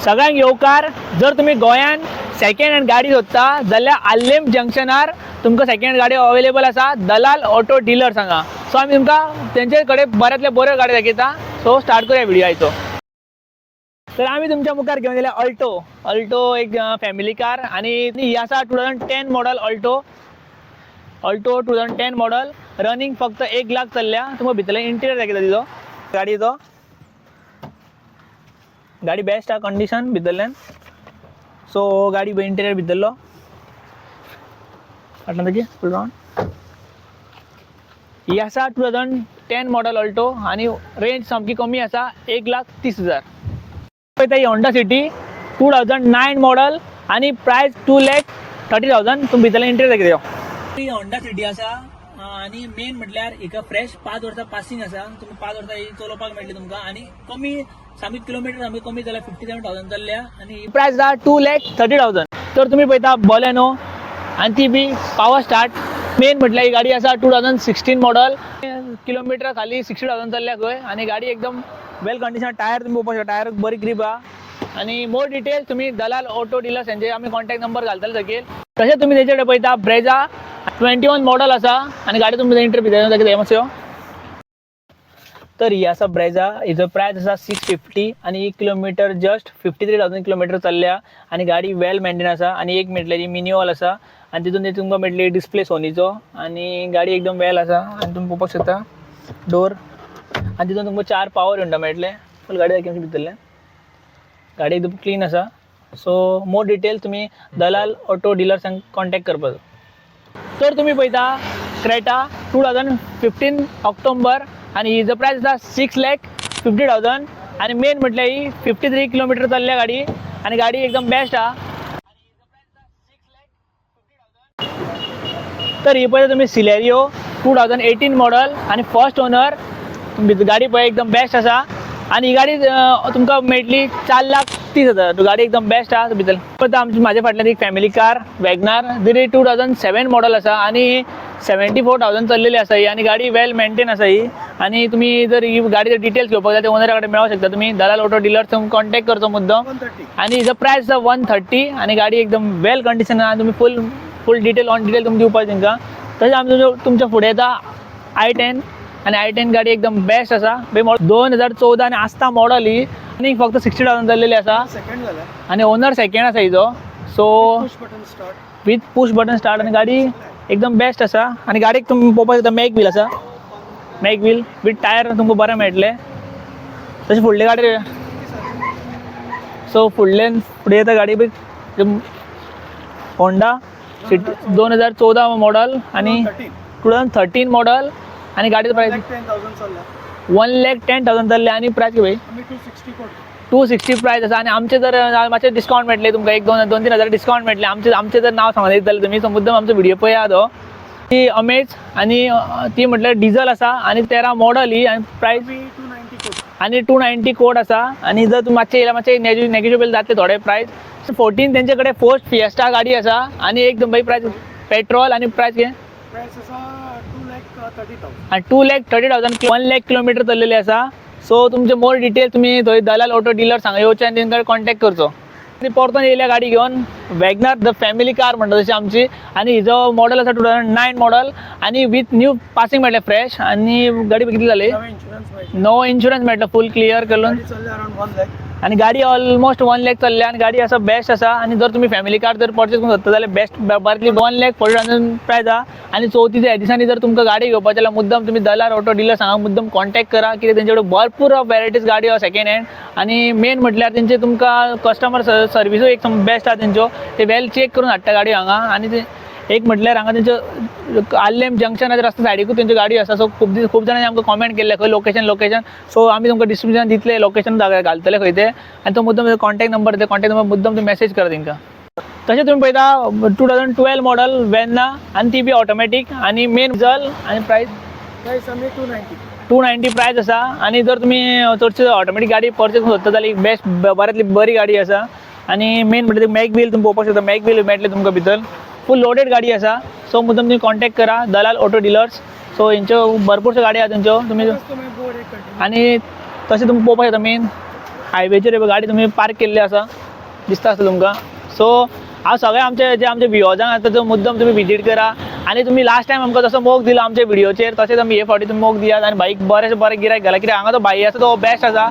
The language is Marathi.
सगळ्यांक येवकार जर तुम्ही गोंयान सेकंड हँड गाडी सोदता जाल्यार आल्लेम जंक्शनार तुमकां सेकंड हँड गाडी अवेलेबल आसा दलाल ऑटो डीलर सांगा. सो आमी तुमकां तेंचे कडेन बऱ्यांतल्या बऱ्यो गाडी दाखयता. सो स्टार्ट करूया व्हिडिओ आयचो. तर आम्ही तुमच्या मुखार घेऊन दिल्या अल्टो एक फॅमिली कार आणि ही आसा 2010 मॉडल अल्टो 2010 मॉडल रनिंग फक्त 1 लाख चल्ल्या. तुमकां भितरले इंटिरियर दाखयता तिचो गाडीचो. गाडी बेस्ट हा कंडिशन भितरल्यान. सो गाडी इंटिरियर भितरलो फाटल्यान ताची फुल राउंड ही आसा 2010 मॉडल अल्टो आणि रेंज सामकी कमी आसा 1,30,000. पळयता ही होंडा सिटी 2009 मॉडल आणि प्राइस 2,30,000. तुम्ही भितरले इंटिरियर दाखयता. ही होंडा सिटी आसा आणि मेन म्हटल्यार एका फ्रेश 5 वर्सां पासिंग आसा. तुम्ही 5 वर्सां ही चलोवपाक मेळटली तुमकां आणि कमी सामकी किलोमीटर सामकी कमी जाल्यार 57,000 चल्ल्या आणि प्राइस आसा 2,30,000. तर तुम्ही पळयता बॉलेनो आणि ती बी पॉवर स्टार्ट. मेन म्हटल्यार ही गाडी आसा 2016 मॉडल किलोमीटर खाली 60,000 चल्ल्या खंय आणि गाडी एकदम वेल कंडिशन. टायर तुम्ही पळोवपाक शकता टायर बरी ग्रीप आहा आणि मोर डिटेल तुम्ही दलाल ऑटो डीलर्स यांचे आम्ही कॉन्टॅक्ट नंबर घालतले सकयल. तशें तुम्ही तेचे कडेन पळयता ब्रेझा 21 मॉडल आसा आणि गाडी तुम्ही इंटरव्यू दाखयता मातसो. तर ही आसा ब्रेझा. हिजो प्राइस आसा 650 आणि 1 किलोमीटर जस्ट 53,000 किलोमीटर चल्ल्या आणि गाडी वेल मेंटेन आसा आणि एक म्हटल्यार मिन्युअल आसा आणि तितून ते तुमकां मेळटली डिस्प्ले सोनीचो आणि गाडी एकदम वेल आसा आणि तुम्ही पळोवपाक शकता डोर आणि तितून तुमकां 4 पॉवर विंडो मेळटले. फुल गाडी दाखय भितरले. गाडी एकदम क्लीन आसा. सो मोर डिटेल तुम्ही दलाल ऑटो डीलर्सांक कॉन्टॅक्ट करपाचो. तर तुम्ही पळयता क्रेटा 2015 ऑक्टोबर आणि हिजो प्राइस आसा 6,50,000 आणि मेन म्हटल्यार ही 53 किलोमीटर चल्ल्या गाडी आणि गाडी एकदम बेस्ट आहा. तर ही पळयता तुम्ही सिलेरियो 2018 मॉडल आणि फर्स्ट ओनर. गाडी पळय एकदम बेस्ट आसा आणि ही गाडी तुमकां मेळटली 4,30,000. गाडी एकदम बेस्ट आहा भितर. पळयता आमची म्हाज्या फाटल्यान एक फॅमिली कार वॅगनार जी 2007 मॉडल आसा आणि 74,000 चल्लेली आसा ही आणि गाडी वेल मेंटेन आसा ही. आणि तुम्ही जर ही गाडीचे डिटेल्स घेवपाक जाय ते ओनरा कडेन मेळोवंक शकता. तुम्ही दलाल ऑटो डीलर्स कॉन्टॅक्ट करचो मुद्दम. आणि हिजो प्राइस आसा 130 आणि गाडी एकदम वेल कंडिशन आहा. तुम्ही फुल डिटेल ऑन डिटेल तुमी दिवपाक तांकां. तशें आमी तुमच्या फुडें येता i10 आणि i10 गाडी एकदम बेस्ट आसा. 2014 आणि आस्ता मॉडल ही आणि फक्त 60,000 चल्लेली आसा आणि ओनर सेकंड आसा हिजो. So with push button start आणि गाडी एकदम बेस्ट आसा आणि गाडीक तुम्ही पळोवपाक शकता मॅग व्हील आसा. मॅग व्हील विथ टायर तुमकां बरें मेळटले. तशें फुडले गाडी सो फुडल्यान फुडें येता गाडी होंडा सिटी 2014 मॉडल आणि 2013 मॉडल आणि गाडीचं प्राइस 1,10,000 चल्ले आणि प्राइस किती भाई 260 प्राइस आसा. आणि आमचे जर मातशे डिस्काउंट मेळटले तुमकां 1-2-3 हजार डिस्काउंट मेळटले. आमचे जर नाव सांगत जाल्यार तुम्ही मुद्दम आमचो व्हिडिओ पळया तो. ती अमेज आणि ती म्हटल्यार डिझल आसा आणि 13 मॉडल ही आणि प्राइस आणि 290 कोड आसा. आणि जर तुम्ही मातशे येयला मातशे नेगेटिव्ह जातले थोडे प्राइस. 14 तेंचे कडेन फोर्स्ट फिएस्टा गाडी आसा आणि एकदम बाई प्राइस पेट्रोल आणि प्राइस कितें 2,30,000 1,00,000 किलोमीटर चल्लेले आसा. सो तुमचे मोर डिटेल तुम्ही थंय दलाल ऑटो डीलर सांगा येवचे आनी तेंकां कॉन्टॅक्ट करचो. परतून येयल्या गाडी घेवन वॅगनार द फॅमिली कार म्हणटा तशी आमची आणि हिजो मॉडल आसा 2009 मॉडल आणि विथ न्यू पासिंग मेळटलें फ्रेश आणि गाडी कितली जाली नो इन्शुरन्स मेळटलो फुल क्लियर केलो आणि गाडी ऑलमोस्ट 1,00,000 चल्ल्या आणि गाडी आसा बेस्ट आसा. आणि जर तुम्ही फॅमिली कार जर परचेस करूंक सोदता जाल्यार बेस्ट बारकली 1,40,000 प्राइस आहा. आणि चवथीच्या दिसांनी जर तुमकां गाडी घेवपाची जाल्यार मुद्दम तुम्ही दलाल ऑटो डीलर सांगा मुद्दम कॉन्टॅक्ट करा. कित्याक तेंचे कडेन भरपूर वेरायटीज गाडी आहा सेकंड हँड आणि मेन म्हटल्यार तेंचे तुमकां कस्टमर सर्विसू एक बेस्ट आहा तेंच्यो. ते वेल चेक करून हाडटा गाडी हांगा. आणि ते एक म्हटल्यार हांगा तेंच्यो आल्लेम जंक्शनाच्या रस्त्या सायडीकूच तेंच्यो गाडी आसा. सो खूब जाणांनी आमकां कॉमेंट केल्ले खंय लोकेशन. सो आमी तुमकां डिस्क्रिप्शन दितले लोकेशन घालतले खंय ते आणि तो मुद्दम कॉन्टॅक्ट नंबर मुद्दम तुम्ही मेसेज करा तेंकां. तशें तुम्ही पळयता 2012 मॉडल वेन्ना आणि ती बी ऑटोमॅटीक आणि मेन डिझल आणि प्राइस 290 प्राइस आसा. आणि जर तुम्ही चडशी ऑटोमॅटीक गाडी परचेस करूंक सोदता जाल्यार बेस्ट बऱ्यांतली बरी गाडी आसा. आणि मेन म्हणजे मॅग व्हील तुम्ही पळोवपाक शकता मॅग व्हील मेळटले तुमकां भितर. फुल लोडेड गाडी आसा. सो मुद्दम तुम्ही कॉन्टॅक्ट करा दलाल ऑटो डीलर्स. सो हेंच्यो भरपूरश्यो गाडी आहा तेंच्यो तुम्ही आणि तशें तुमकां पळोवपाक शकता मेन हायवेचेर गाडी तुम्ही पार्क केल्ली आसा दिसता आसता तुमकां. सो हांव सगळे आमचे व्ह्युअर्सांक आसा तो मुद्दम तुम्ही विजीट करा आणि तुम्ही लास्ट टाइम आमकां जसो मोग दिला आमच्या व्हिडिओचेर तशेंच आमी हे फावटी तुम्ही मोग दियात आणि बाईक बरें गिरायक घाला कित्याक हांगा तो बाई आसा तो बेस्ट आसा.